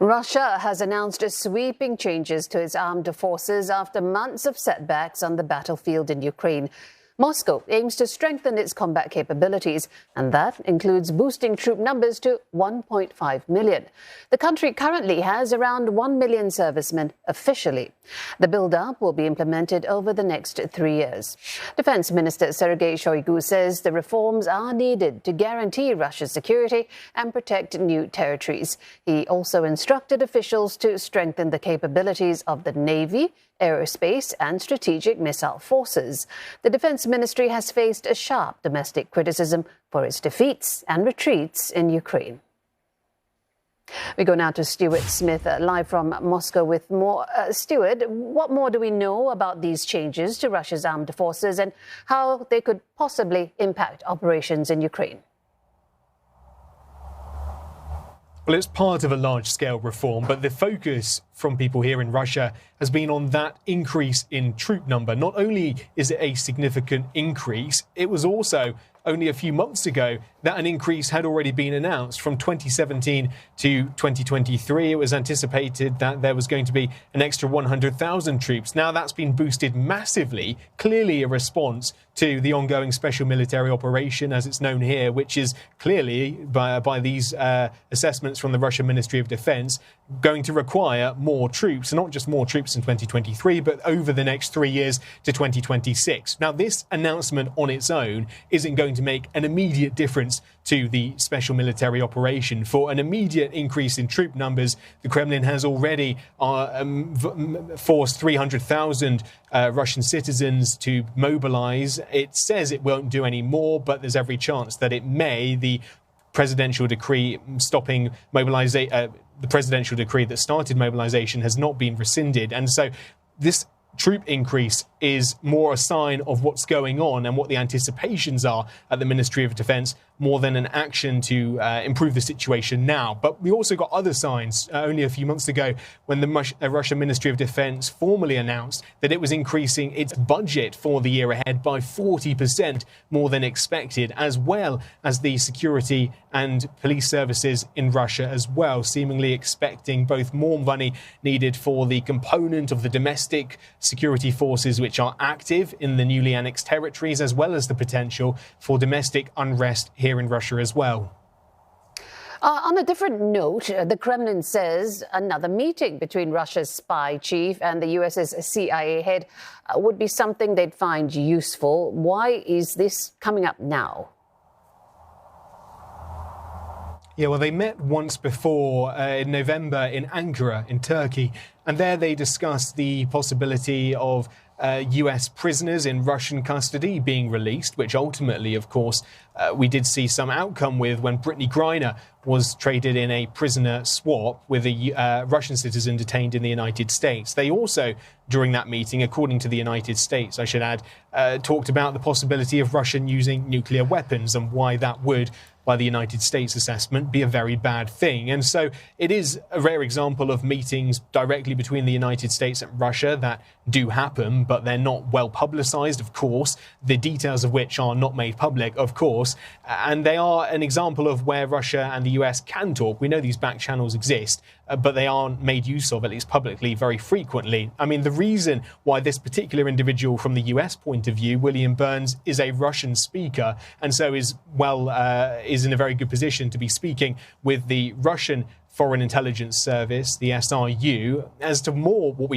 Russia has announced sweeping changes to its armed forces after months of setbacks on the battlefield in Ukraine. Moscow aims to strengthen its combat capabilities, and that includes boosting troop numbers to 1.5 million. The country currently has around 1 million servicemen officially. The build-up will be implemented over the next 3 years. Defense Minister Sergei Shoigu says the reforms are needed to guarantee Russia's security and protect new territories. He also instructed officials to strengthen the capabilities of the Navy, aerospace and strategic missile forces. The Defense Ministry has faced a sharp domestic criticism for its defeats and retreats in Ukraine. We go now to Stuart Smith, live from Moscow with more. Stuart, what more do we know about these changes to Russia's armed forces and how they could possibly impact operations in Ukraine? Well, it's part of a large-scale reform, but the focus from people here in Russia has been on that increase in troop number. Not only is it a significant increase, it was also only a few months ago that an increase had already been announced. From 2017 to 2023, it was anticipated that there was going to be an extra 100,000 troops. Now that's been boosted massively, clearly a response to the ongoing special military operation, as it's known here, which is clearly, by these assessments from the Russian Ministry of Defense, going to require more troops, and not just more troops in 2023, but over the next 3 years to 2026. Now, this announcement on its own isn't going to make an immediate difference to the special military operation. For an immediate increase in troop numbers, the Kremlin has already forced 300,000 Russian citizens to mobilize. It says it won't do any more, but there's every chance that it may. The presidential decree stopping mobilization, the presidential decree that started mobilization has not been rescinded. And so this troop increase is more a sign of what's going on and what the anticipations are at the Ministry of Defense, more than an action to improve the situation now. But we also got other signs only a few months ago when the Russian Ministry of Defense formally announced that it was increasing its budget for the year ahead by 40% more than expected, as well as the security and police services in Russia as well, seemingly expecting both more money needed for the component of the domestic security forces which are active in the newly annexed territories, as well as the potential for domestic unrest here in Russia as well. On a different note, the Kremlin says another meeting between Russia's spy chief and the US's CIA head would be something they'd find useful. Why is this coming up now? Yeah, well, they met once before in November in Ankara in Turkey, and there they discussed the possibility of US prisoners in Russian custody being released, which ultimately, of course, we did see some outcome with when Brittany Griner was traded in a prisoner swap with a Russian citizen detained in the United States. They also, during that meeting, according to the United States, I should add, talked about the possibility of Russia using nuclear weapons and why that would, by the United States assessment, be a very bad thing. And so it is a rare example of meetings directly between the United States and Russia that do happen, but they're not well publicized, of course, the details of which are not made public, of course, and they are an example of where Russia and the US can talk. We know these back channels exist, but they aren't made use of, at least publicly, very frequently. I mean, the reason why this particular individual from the US point of view, William Burns, is a Russian speaker, and so is in a very good position to be speaking with the Russian Foreign Intelligence Service, the SRU. As to more what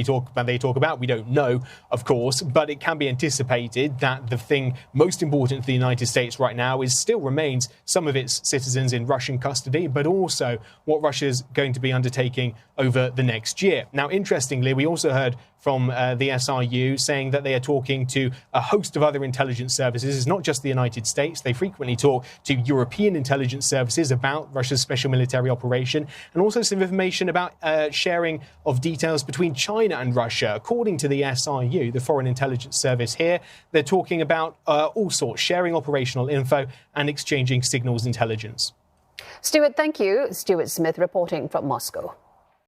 they talk about, we don't know, of course, but it can be anticipated that the thing most important to the United States right now still remains some of its citizens in Russian custody, but also what Russia's going to be undertaking over the next year. Now, interestingly, we also heard from the SRU saying that they are talking to a host of other intelligence services. It's not just the United States. They frequently talk to European intelligence services about Russia's special military operation, and also some information about sharing of details between China and Russia. According to the SRU, the Foreign Intelligence Service here, they're talking about all sorts, sharing operational info and exchanging signals intelligence. Stuart, thank you. Stuart Smith reporting from Moscow.